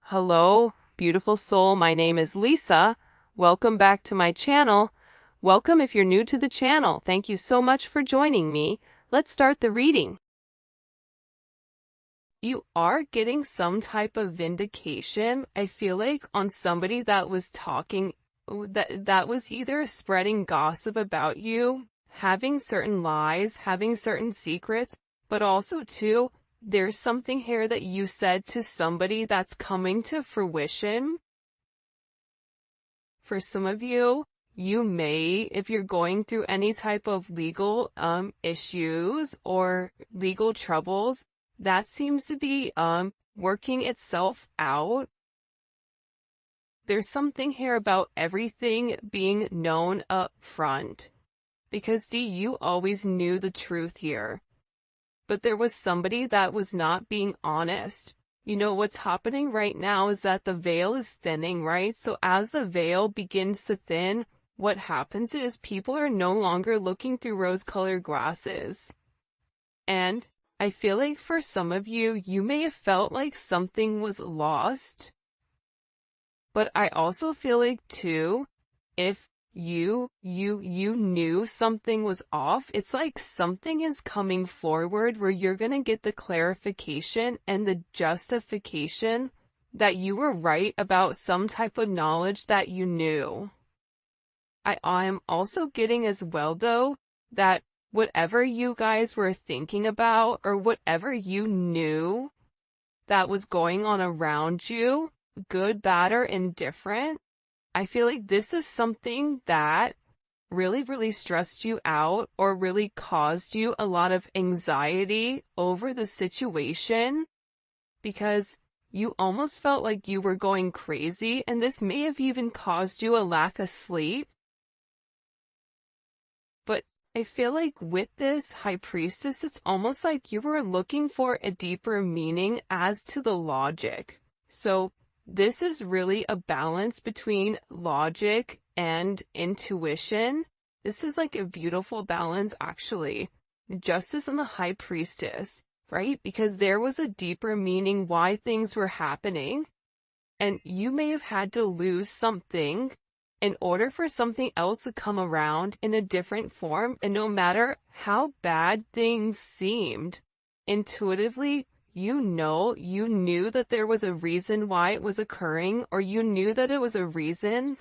Hello, beautiful soul. My name is Lisa. Welcome back to my channel. Welcome if you're new to the channel. Thank you so much for joining me. Let's start the reading. You are getting some type of vindication, I feel like, on somebody that was talking, that was either spreading gossip about you, having certain lies, having certain secrets, but also too, there's something here that you said to somebody that's coming to fruition. For some of you, you may, if you're going through any type of legal issues or legal troubles, that seems to be working itself out. There's something here about everything being known up front. Because you always knew the truth here. But there was somebody that was not being honest. You know, what's happening right now is that the veil is thinning, right? So as the veil begins to thin, what happens is people are no longer looking through rose-colored glasses. And I feel like for some of you, you may have felt like something was lost. But I also feel like too, if you knew something was off, it's like something is coming forward where you're gonna get the clarification and the justification that you were right about some type of knowledge that you knew. I'm also getting as well though, that whatever you guys were thinking about or whatever you knew that was going on around you, good, bad, or indifferent, I feel like this is something that really stressed you out or really caused you a lot of anxiety over the situation because you almost felt like you were going crazy, and this may have even caused you a lack of sleep. But I feel like with this High Priestess, it's almost like you were looking for a deeper meaning as to the logic. So this is really a balance between logic and intuition. This is like a beautiful balance, actually. Justice and the High Priestess, right? Because there was a deeper meaning why things were happening. And you may have had to lose something in order for something else to come around in a different form. And no matter how bad things seemed, intuitively, you knew that there was a reason why it was occurring, or you knew that it was a reason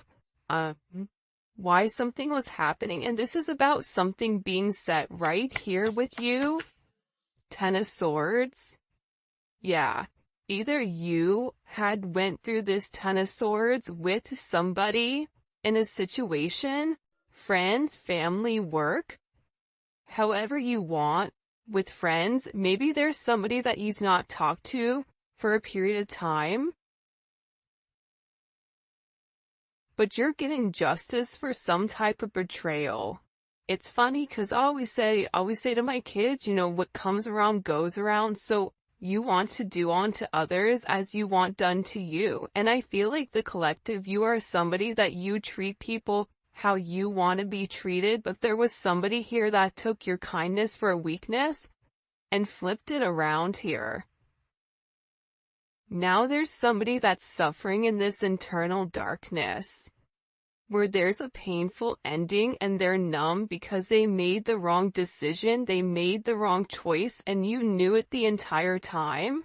why something was happening. And this is about something being set right here with you. Ten of Swords. Yeah. Either you had went through this Ten of Swords with somebody in a situation, friends, family, work, however you want. With friends, maybe there's somebody that you've not talked to for a period of time, but you're getting justice for some type of betrayal. It's funny because I always say to my kids, you know, what comes around goes around. So you want to do unto others as you want done to you. And I feel like the collective, you are somebody that you treat people how you want to be treated, but there was somebody here that took your kindness for a weakness and flipped it around here. Now there's somebody that's suffering in this internal darkness, where there's a painful ending and they're numb because they made the wrong decision, they made the wrong choice, and you knew it the entire time.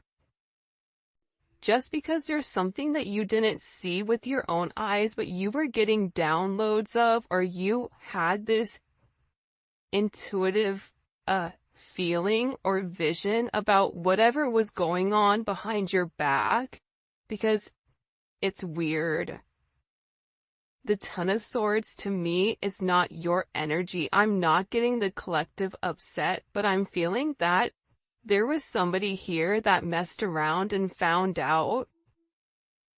Just because there's something that you didn't see with your own eyes, but you were getting downloads of, or you had this intuitive feeling or vision about whatever was going on behind your back, because it's weird. The Ten of Swords to me is not your energy. I'm not getting the collective upset, but I'm feeling that there was somebody here that messed around and found out.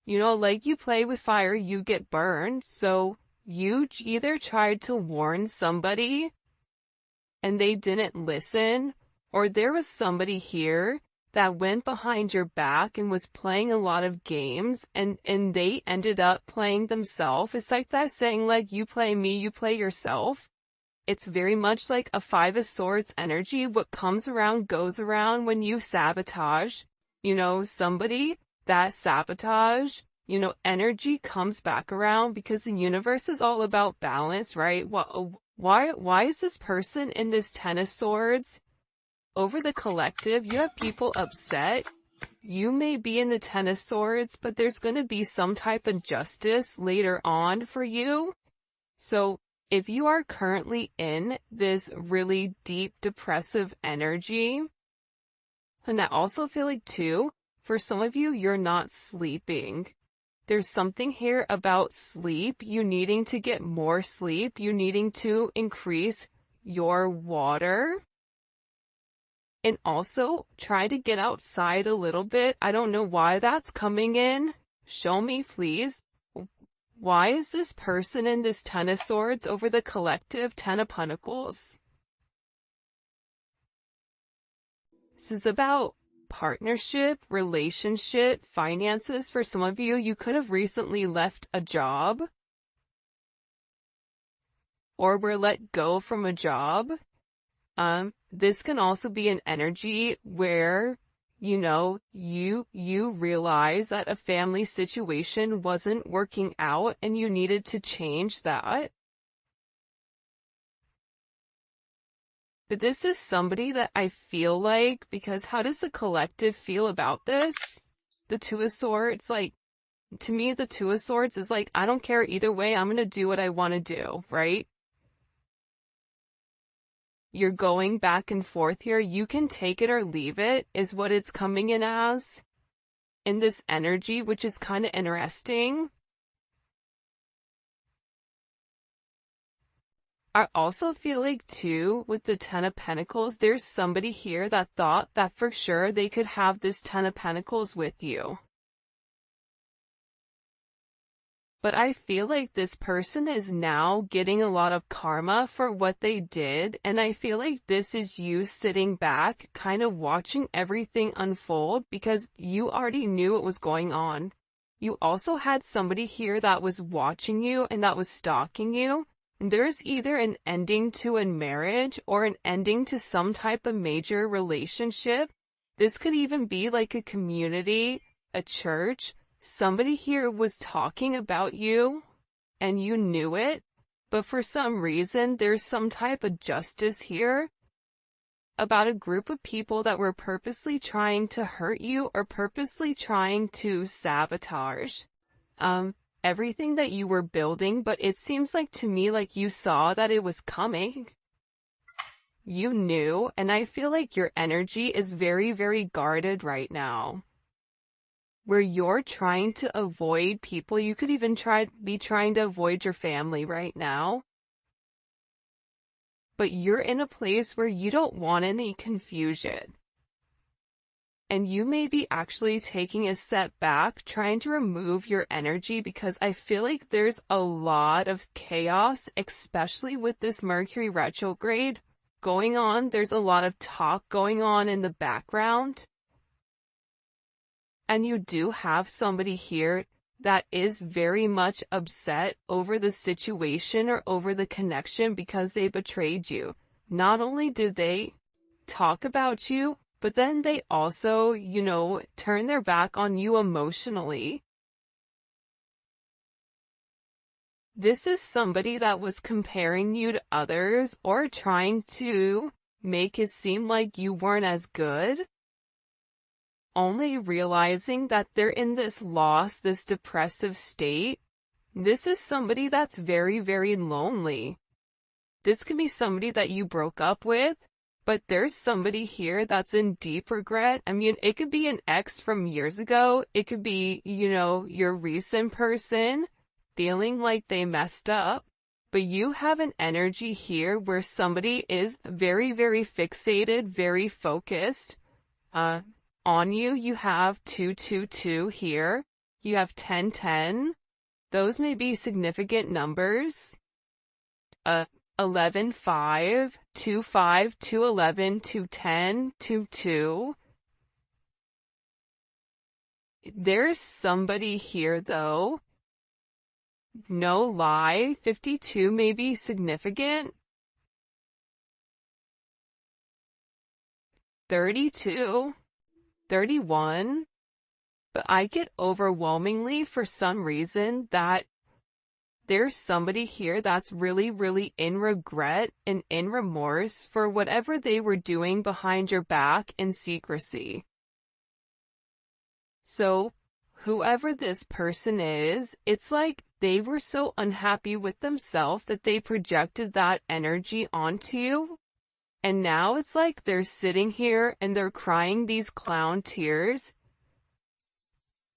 You know, like you play with fire, you get burned. So you either tried to warn somebody and they didn't listen, or there was somebody here that went behind your back and was playing a lot of games and they ended up playing themselves. It's like that saying, like, you play me, you play yourself. It's very much like a Five of Swords energy. What comes around goes around when you sabotage, you know, somebody. that sabotage, energy comes back around because the universe is all about balance, right? Why is this person in this Ten of Swords? Over the collective, you have people upset. You may be in the Ten of Swords, but there's going to be some type of justice later on for you. So if you are currently in this really deep depressive energy, and I also feel like too, for some of you, you're not sleeping. There's something here about sleep, you needing to get more sleep, you needing to increase your water. And also, try to get outside a little bit. I don't know why that's coming in. Show me, please. Why is this person in this Ten of Swords over the collective Ten of Pentacles? This is about partnership, relationship, finances. For some of you, you could have recently left a job or were let go from a job. This can also be an energy where, you realize that a family situation wasn't working out and you needed to change that. But this is somebody that I feel like, because how does the collective feel about this? The Two of Swords, to me, the Two of Swords is I don't care either way, I'm gonna do what I want to do, right? You're going back and forth here. You can take it or leave it, is what it's coming in as. In this energy, which is kind of interesting. I also feel like too, with the Ten of Pentacles, there's somebody here that thought that for sure they could have this Ten of Pentacles with you. But I feel like this person is now getting a lot of karma for what they did, and I feel like this is you sitting back, kind of watching everything unfold because you already knew what was going on. You also had somebody here that was watching you and that was stalking you. There's either an ending to a marriage or an ending to some type of major relationship. This could even be like a community, a church. Somebody here was talking about you, and you knew it, but for some reason, there's some type of justice here about a group of people that were purposely trying to hurt you or purposely trying to sabotage everything that you were building, but it seems like to me like you saw that it was coming. You knew, and I feel like your energy is very, very guarded right now. Where you're trying to avoid people, you could even be trying to avoid your family right now. But you're in a place where you don't want any confusion. And you may be actually taking a step back, trying to remove your energy because I feel like there's a lot of chaos, especially with this Mercury retrograde going on. There's a lot of talk going on in the background. And you do have somebody here that is very much upset over the situation or over the connection because they betrayed you. Not only did they talk about you, but then they also, turn their back on you emotionally. This is somebody that was comparing you to others or trying to make it seem like you weren't as good. Only realizing that they're in this loss, this depressive state. This is somebody that's very, very lonely. This could be somebody that you broke up with, but there's somebody here that's in deep regret. I mean, it could be an ex from years ago. It could be, your recent person feeling like they messed up. But you have an energy here where somebody is very, very fixated, very focused. On you, you have 222 here. You have 1010. Those may be significant numbers. 11, 5, 2, 5, 2, 11, 2, 10, 2, 2. There's somebody here though. No lie, 52 may be significant. 32. 31, but I get overwhelmingly for some reason that there's somebody here that's really, really in regret and in remorse for whatever they were doing behind your back in secrecy. So, whoever this person is, it's like they were so unhappy with themselves that they projected that energy onto you. And now it's like they're sitting here and they're crying these clown tears,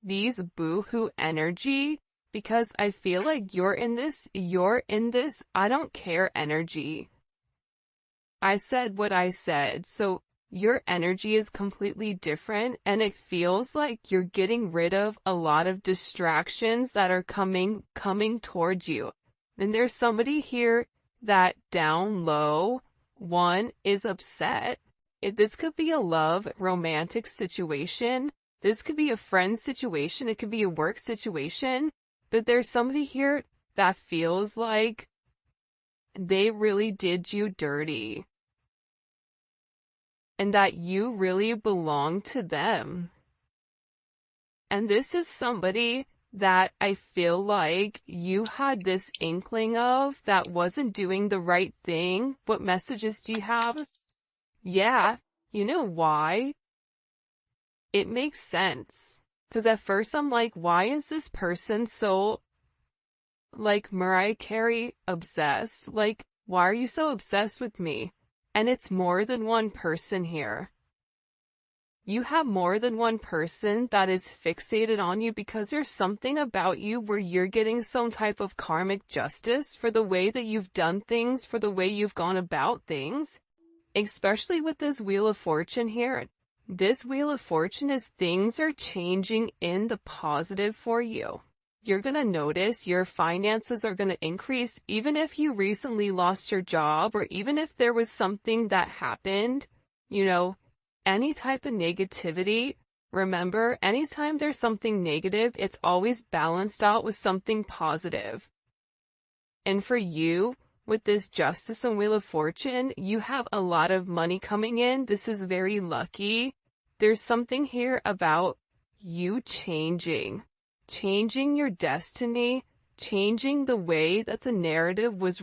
these boo-hoo energy, because I feel like you're in this, I don't care energy. I said what I said, so your energy is completely different, and it feels like you're getting rid of a lot of distractions that are coming towards you. And there's somebody here that down low, one is upset. This could be a love, romantic situation. This could be a friend situation. It could be a work situation. But there's somebody here that feels like they really did you dirty. And that you really belong to them. And this is somebody that I feel like you had this inkling of that wasn't doing the right thing. What messages do you have? Yeah, you know why? It makes sense. Because at first I'm like, why is this person so, like, Mariah Carey obsessed? Like, why are you so obsessed with me? And it's more than one person here. You have more than one person that is fixated on you because there's something about you where you're getting some type of karmic justice for the way that you've done things, for the way you've gone about things. Especially with this Wheel of Fortune here. This Wheel of Fortune is things are changing in the positive for you. You're going to notice your finances are going to increase even if you recently lost your job or even if there was something that happened, any type of negativity. Remember, anytime there's something negative, it's always balanced out with something positive. And for you, with this Justice and Wheel of Fortune, you have a lot of money coming in. This is very lucky. There's something here about you changing your destiny, changing the way that the narrative was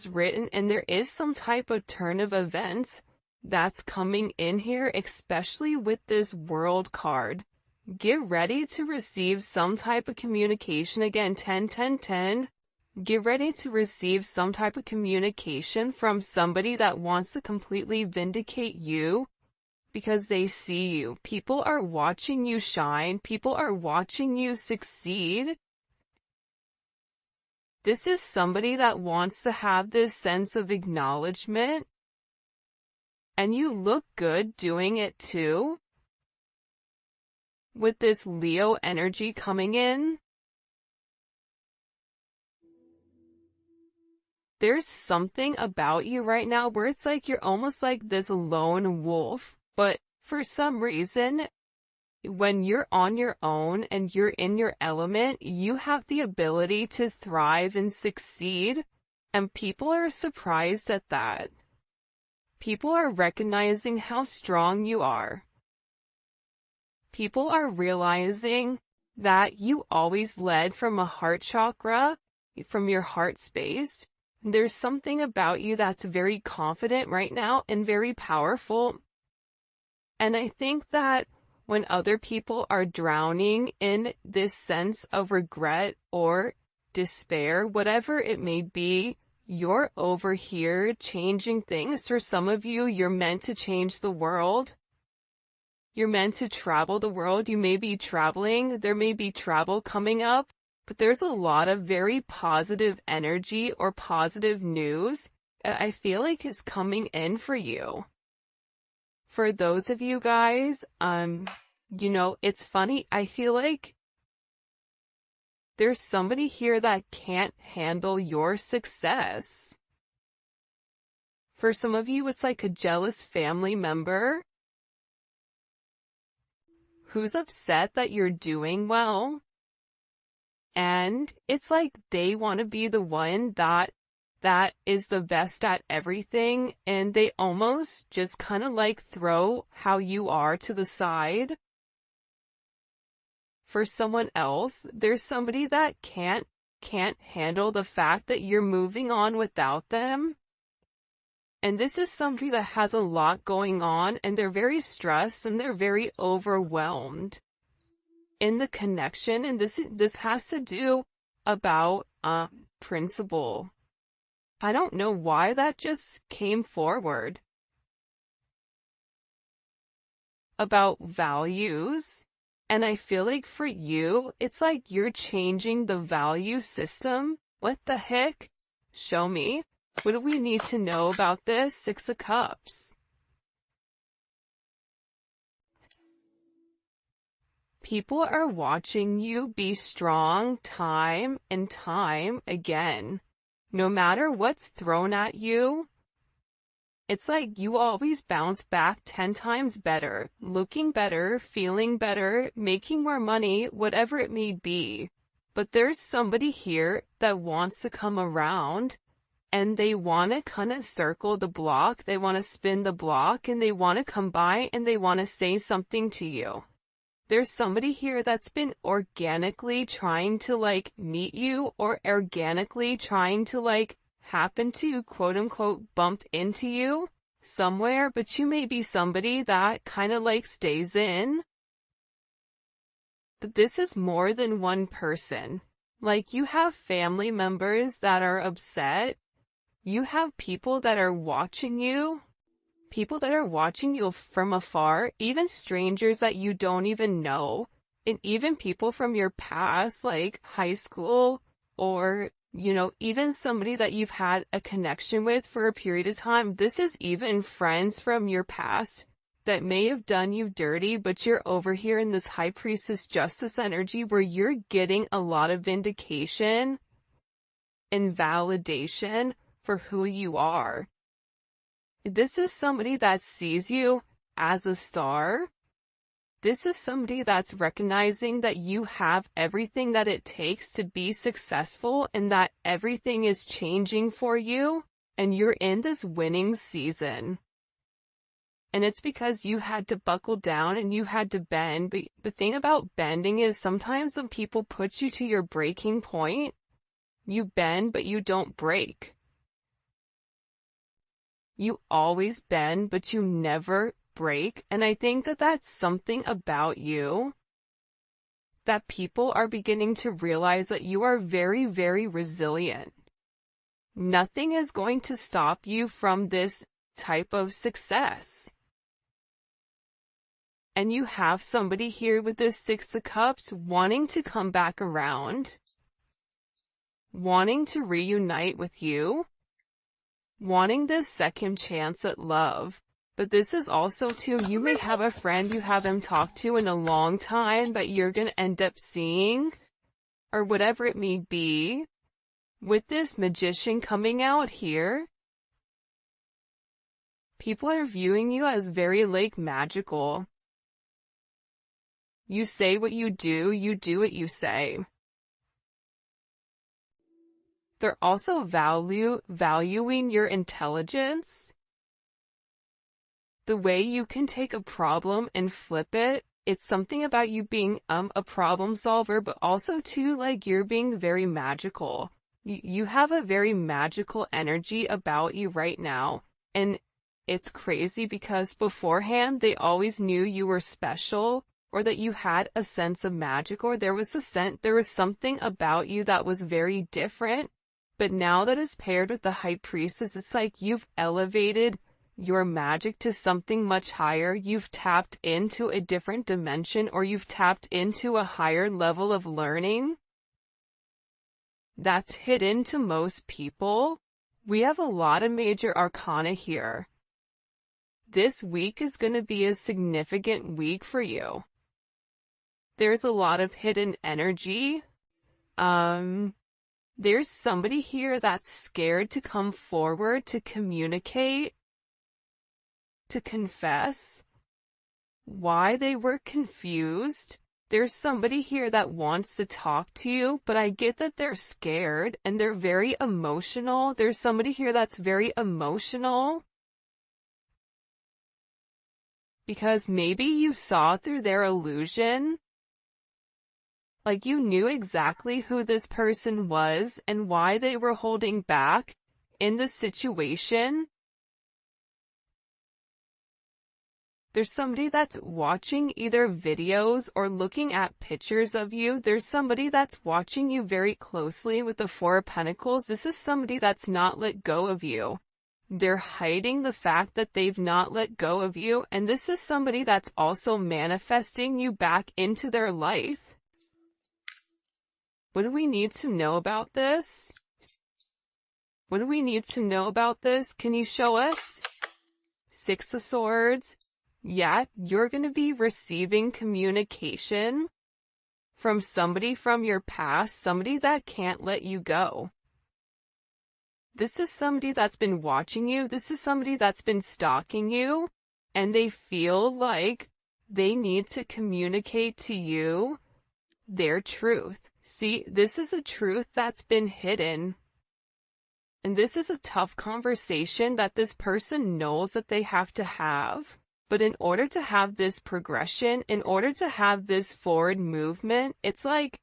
written, and there is some type of turn of events that's coming in here, especially with this World card. Get ready to receive some type of communication. Again, 10, 10, 10. Get ready to receive some type of communication from somebody that wants to completely vindicate you because they see you. People are watching you shine. People are watching you succeed. This is somebody that wants to have this sense of acknowledgement. And you look good doing it too. With this Leo energy coming in. There's something about you right now where it's like you're almost like this lone wolf. But for some reason, when you're on your own and you're in your element, you have the ability to thrive and succeed. And people are surprised at that. People are recognizing how strong you are. People are realizing that you always led from a heart chakra, from your heart space. There's something about you that's very confident right now and very powerful. And I think that when other people are drowning in this sense of regret or despair, whatever it may be, you're over here changing things. For some of you, you're meant to change the world. You're meant to travel the world. You may be traveling. There may be travel coming up, but there's a lot of very positive energy or positive news that I feel like is coming in for you. For those of you guys, it's funny. I feel like there's somebody here that can't handle your success. For some of you, it's like a jealous family member who's upset that you're doing well. And it's like they want to be the one that is the best at everything, and they almost just kind of like throw how you are to the side. for someone else. There's somebody that can't handle the fact that you're moving on without them. And this is somebody that has a lot going on, and they're very stressed and they're very overwhelmed in the connection. And this has to do about principle. I don't know why that just came forward. About values. And I feel like for you, it's like you're changing the value system. What the heck? Show me. What do we need to know about this? Six of Cups. People are watching you be strong time and time again. No matter what's thrown at you, it's like you always bounce back 10 times better, looking better, feeling better, making more money, whatever it may be. But there's somebody here that wants to come around, and they want to kind of circle the block, they want to spin the block, and they want to come by and they want to say something to you. There's somebody here that's been organically trying to like meet you, or organically trying to like happen to quote unquote bump into you somewhere, but you may be somebody that kind of like stays in. But this is more than one person. Like you have family members that are upset. You have people that are watching you. People that are watching you from afar, even strangers that you don't even know, and even people from your past, like high school, or, you know, even somebody that you've had a connection with for a period of time. This is even friends from your past that may have done you dirty, but you're over here in this High Priestess Justice energy where you're getting a lot of vindication and validation for who you are. This is somebody that sees you as a star. This is somebody that's recognizing that you have everything that it takes to be successful, and that everything is changing for you, and you're in this winning season. And it's because you had to buckle down and you had to bend. But the thing about bending is sometimes when people put you to your breaking point, you bend but you don't break. You always bend, but you never break. And I think that that's something about you that people are beginning to realize, that you are very, very resilient. Nothing is going to stop you from this type of success. And you have somebody here with this Six of Cups wanting to come back around, wanting to reunite with you, wanting this second chance at love. But this is also too, you may have a friend you haven't talked to in a long time that you're going to end up seeing, or whatever it may be. With this Magician coming out here, people are viewing you as very like magical. You say what you do what you say. They're also valuing your intelligence. The way you can take a problem and flip it. It's something about you being a problem solver, but also too, like, you're being very magical. You have a very magical energy about you right now. And it's crazy because beforehand they always knew you were special, or that you had a sense of magic, or there was something about you that was very different. But now that is paired with the High Priestess, it's like you've elevated your magic to something much higher. You've tapped into a different dimension, or you've tapped into a higher level of learning that's hidden to most people. We have a lot of major arcana here. This week is going to be a significant week for you. There's a lot of hidden energy. There's somebody here that's scared to come forward, to communicate, to confess why they were confused. There's somebody here that wants to talk to you, but I get that they're scared and they're very emotional. There's somebody here that's very emotional because maybe you saw through their illusion. Like you knew exactly who this person was and why they were holding back in the situation. There's somebody that's watching either videos or looking at pictures of you. There's somebody that's watching you very closely with the Four of Pentacles. This is somebody that's not let go of you. They're hiding the fact that they've not let go of you. And this is somebody that's also manifesting you back into their life. What do we need to know about this? What do we need to know about this? Can you show us? Six of Swords. Yeah, you're going to be receiving communication from somebody from your past, somebody that can't let you go. This is somebody that's been watching you. This is somebody that's been stalking you, and they feel like they need to communicate to you their truth. See, this is a truth that's been hidden. And this is a tough conversation that this person knows that they have to have. But in order to have this progression, in order to have this forward movement, it's like,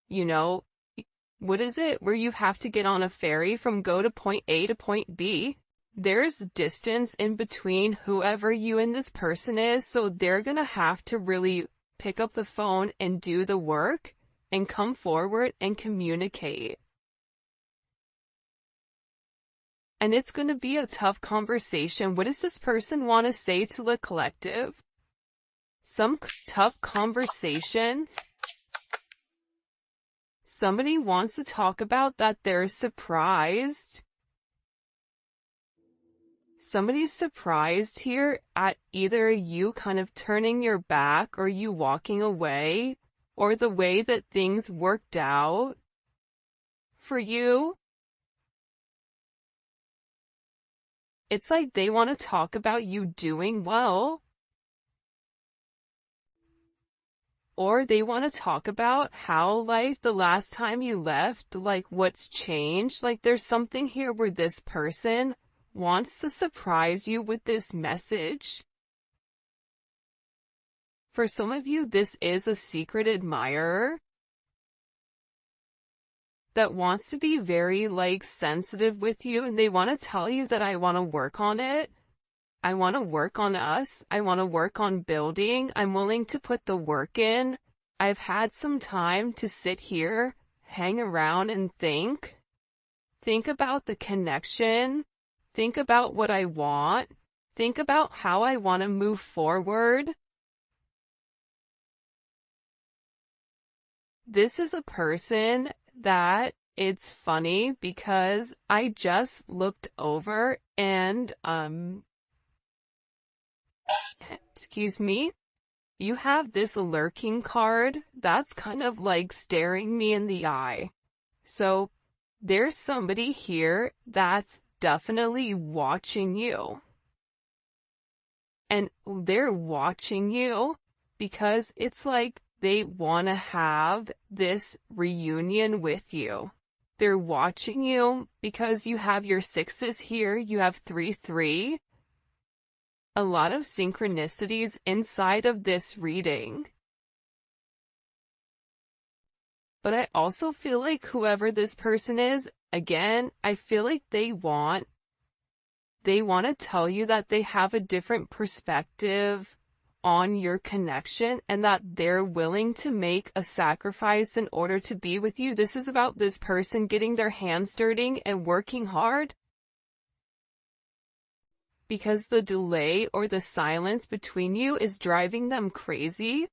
you know, what is it where you have to get on a ferry from go to point A to point B? There's distance in between whoever you and this person is, so they're gonna have to really pick up the phone and do the work and come forward and communicate. And it's going to be a tough conversation. What does this person want to say to the collective? Some tough conversation. Somebody wants to talk about that they're surprised. Somebody's surprised here at either you kind of turning your back or you walking away, or the way that things worked out for you. It's like they want to talk about you doing well. Or they want to talk about how life the last time you left, like what's changed. Like there's something here where this person wants to surprise you with this message. For some of you, this is a secret admirer that wants to be very like sensitive with you, and they want to tell you that I want to work on it. I want to work on us. I want to work on building. I'm willing to put the work in. I've had some time to sit here, hang around and think. Think about the connection. Think about what I want. Think about how I want to move forward. This is a person that it's funny because I just looked over and, excuse me, you have this lurking card that's kind of like staring me in the eye. So there's somebody here that's definitely watching you. And they're watching you because it's like they want to have this reunion with you. They're watching you because you have your sixes here, you have 3-3. A lot of synchronicities inside of this reading. But I also feel like whoever this person is, again, I feel like they want to tell you that they have a different perspective on your connection and that they're willing to make a sacrifice in order to be with you. This is about this person getting their hands dirty and working hard, because the delay or the silence between you is driving them crazy.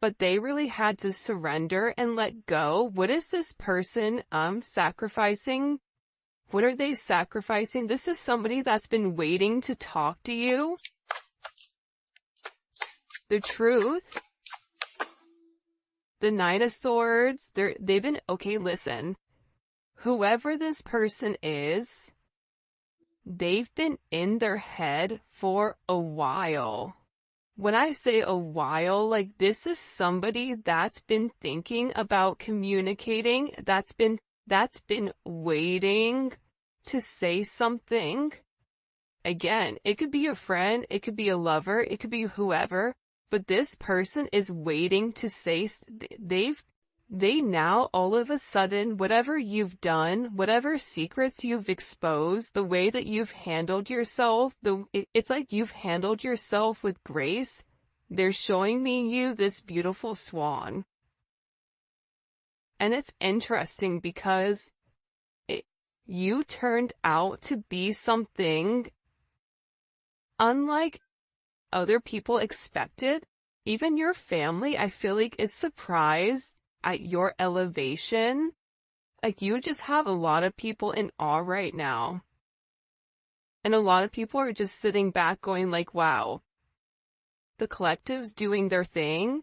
But they really had to surrender and let go. What is this person sacrificing? What are they sacrificing? This is somebody that's been waiting to talk to you. The truth. The Knight of Swords. They've been, okay, listen. Whoever this person is, they've been in their head for a while. When I say a while, like this is somebody that's been thinking about communicating, that's been waiting to say something. Again, it could be a friend, it could be a lover, it could be whoever. but this person is waiting to say, they now all of a sudden, whatever you've done, whatever secrets you've exposed, the way that you've handled yourself, it's like you've handled yourself with grace. They're showing me you this beautiful swan. And it's interesting because you turned out to be something unlike other people expected. Even your family, I feel like, is surprised at your elevation. Like, you just have a lot of people in awe right now. And a lot of people are just sitting back going like, wow, the collective's doing their thing.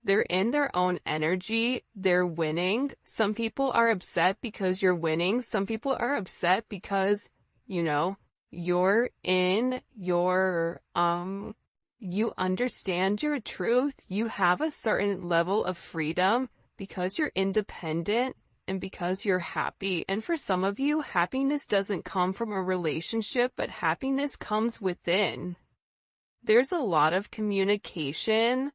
They're in their own energy. They're winning. Some people are upset because you're winning. Some people are upset because, you know, you're in your, you understand your truth. You have a certain level of freedom because you're independent and because you're happy. And for some of you, happiness doesn't come from a relationship, but happiness comes within. There's a lot of communication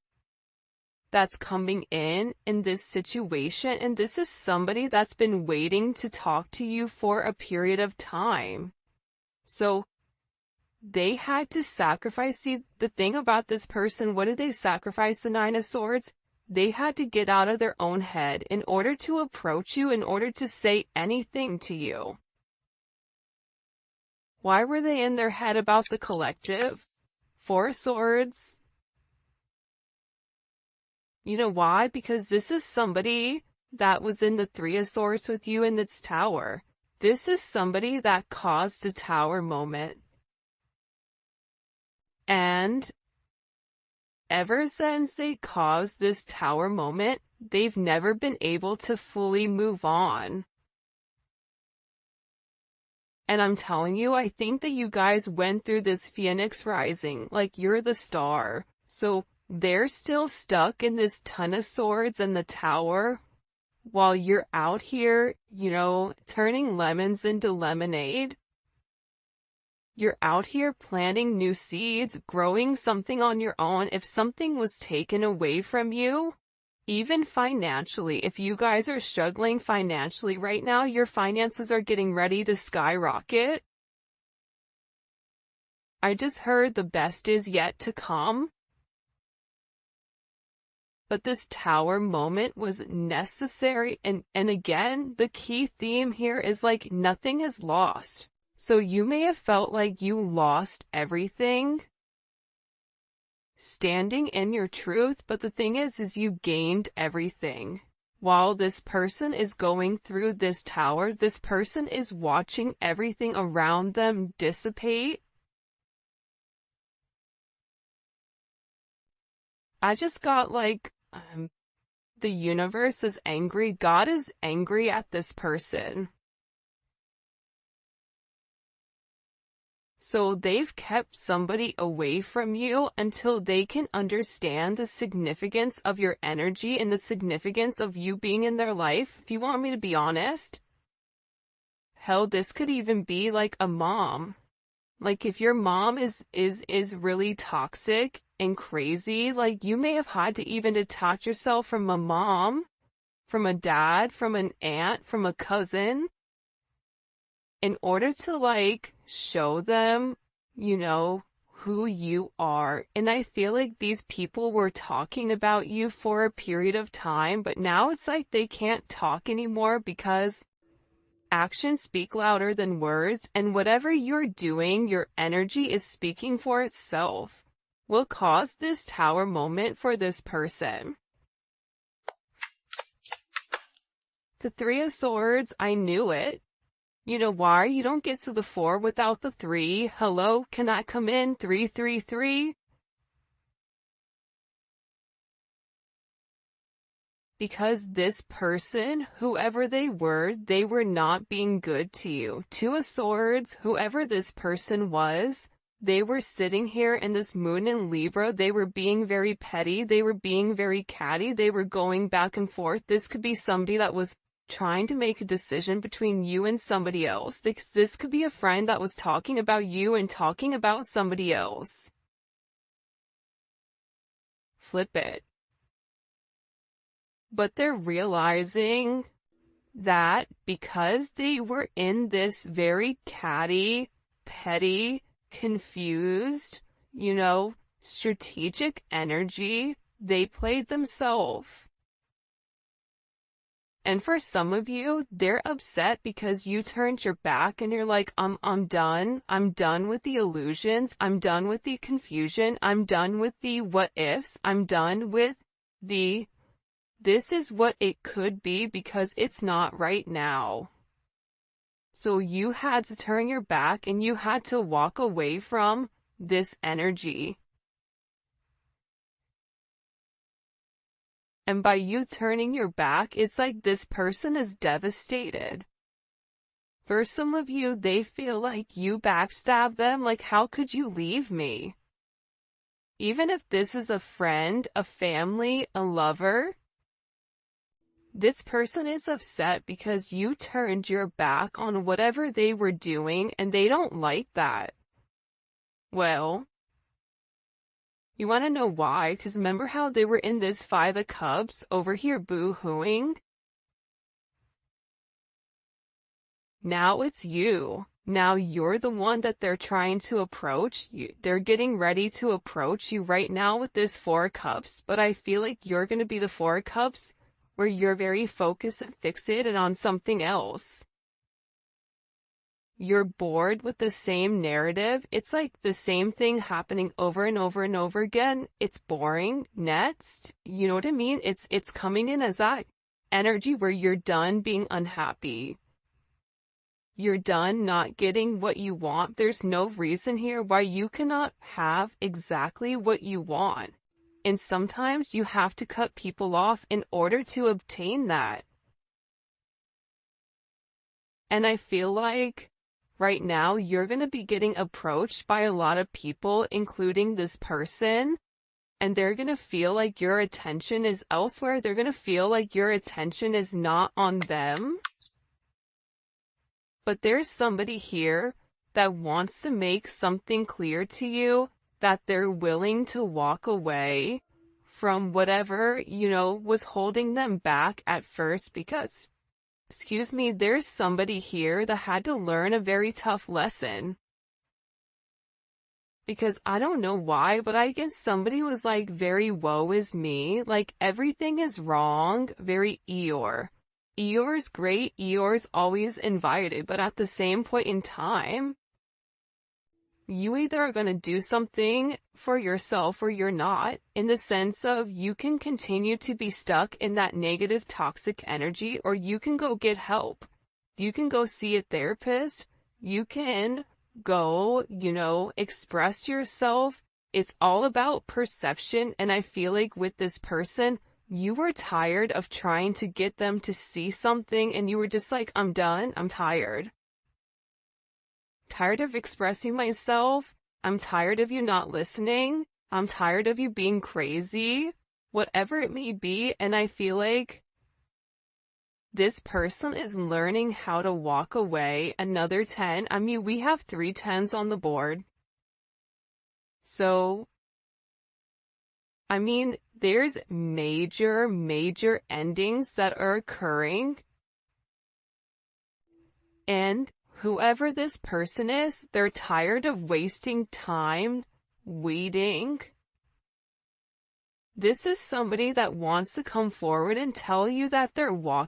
that's coming in this situation, and this is somebody that's been waiting to talk to you for a period of time. So they had to sacrifice. See, the thing about this person, what did they sacrifice? The Nine of Swords? They had to get out of their own head in order to approach you, in order to say anything to you. Why were they in their head about the collective? Four of Swords. You know why? Because this is somebody that was in the Three of Swords with you in this tower. This is somebody that caused a tower moment. And ever since they caused this tower moment, they've never been able to fully move on. And I'm telling you, I think that you guys went through this Phoenix rising, like you're the star. So they're still stuck in this Ton of Swords and the tower, while you're out here, you know, turning lemons into lemonade. You're out here planting new seeds, growing something on your own. If something was taken away from you, even financially, if you guys are struggling financially right now, your finances are getting ready to skyrocket. I just heard the best is yet to come. But this tower moment was necessary, and again, the key theme here is like nothing is lost. So you may have felt like you lost everything standing in your truth, but the thing is you gained everything. While this person is going through this tower, this person is watching everything around them dissipate. I just got like, the universe is angry. God is angry at this person. So they've kept somebody away from you until they can understand the significance of your energy and the significance of you being in their life. If you want me to be honest, hell, this could even be like a mom. Like if your mom is really toxic and crazy, like you may have had to even detach yourself from a mom, from a dad, from an aunt, from a cousin, in order to like show them, you know, who you are. And I feel like these people were talking about you for a period of time, but now it's like they can't talk anymore because actions speak louder than words, and whatever you're doing, your energy is speaking for itself. Will cause this tower moment for this person. The Three of Swords, I knew it. You know why? You don't get to the 4 without the 3. Hello, can I come in? 333? Because this person, whoever they were not being good to you. 2 of Swords, whoever this person was, they were sitting here in this moon in Libra. They were being very petty. They were being very catty. They were going back and forth. This could be somebody that was trying to make a decision between you and somebody else. This could be a friend that was talking about you and talking about somebody else. flip it. But they're realizing that because they were in this very catty, petty, confused, strategic energy, they played themselves. And for some of you, they're upset because you turned your back and you're like, I'm done. I'm done with the illusions. I'm done with the confusion. I'm done with the what ifs. I'm done with this is what it could be because it's not right now. So you had to turn your back and you had to walk away from this energy. And by you turning your back, it's like this person is devastated. For some of you, they feel like you backstabbed them, like how could you leave me? Even if this is a friend, a family, a lover, this person is upset because you turned your back on whatever they were doing and they don't like that. Well, you want to know why? Because remember how they were in this Five of Cups over here boo-hooing? Now it's you. Now you're the one that they're trying to approach. They're getting ready to approach you right now with this Four of Cups, but I feel like you're going to be the Four of Cups where you're very focused and fixated on something else. You're bored with the same narrative. It's like the same thing happening over and over and over again. It's boring. Next, you know what I mean? It's coming in as that energy where you're done being unhappy. You're done not getting what you want. There's no reason here why you cannot have exactly what you want. And sometimes you have to cut people off in order to obtain that. And I feel like right now you're going to be getting approached by a lot of people, including this person, and they're going to feel like your attention is elsewhere. They're going to feel like your attention is not on them. But there's somebody here that wants to make something clear to you, that they're willing to walk away from whatever, was holding them back at first because, there's somebody here that had to learn a very tough lesson. Because I don't know why, but I guess somebody was like very woe is me, like everything is wrong, very Eeyore. Eeyore's great, Eeyore's always invited, but at the same point in time, you either are going to do something for yourself or you're not, in the sense of you can continue to be stuck in that negative toxic energy, or you can go get help. You can go see a therapist. You can go, express yourself. It's all about perception. And I feel like with this person, you were tired of trying to get them to see something and you were just like, I'm done. I'm tired. Tired of expressing myself. I'm tired of you not listening. I'm tired of you being crazy. Whatever it may be. And I feel like this person is learning how to walk away. Another 10. I mean, we have 3 10s on the board. So, I mean, there's major endings that are occurring. And whoever this person is, they're tired of wasting time waiting. This is somebody that wants to come forward and tell you that they're walking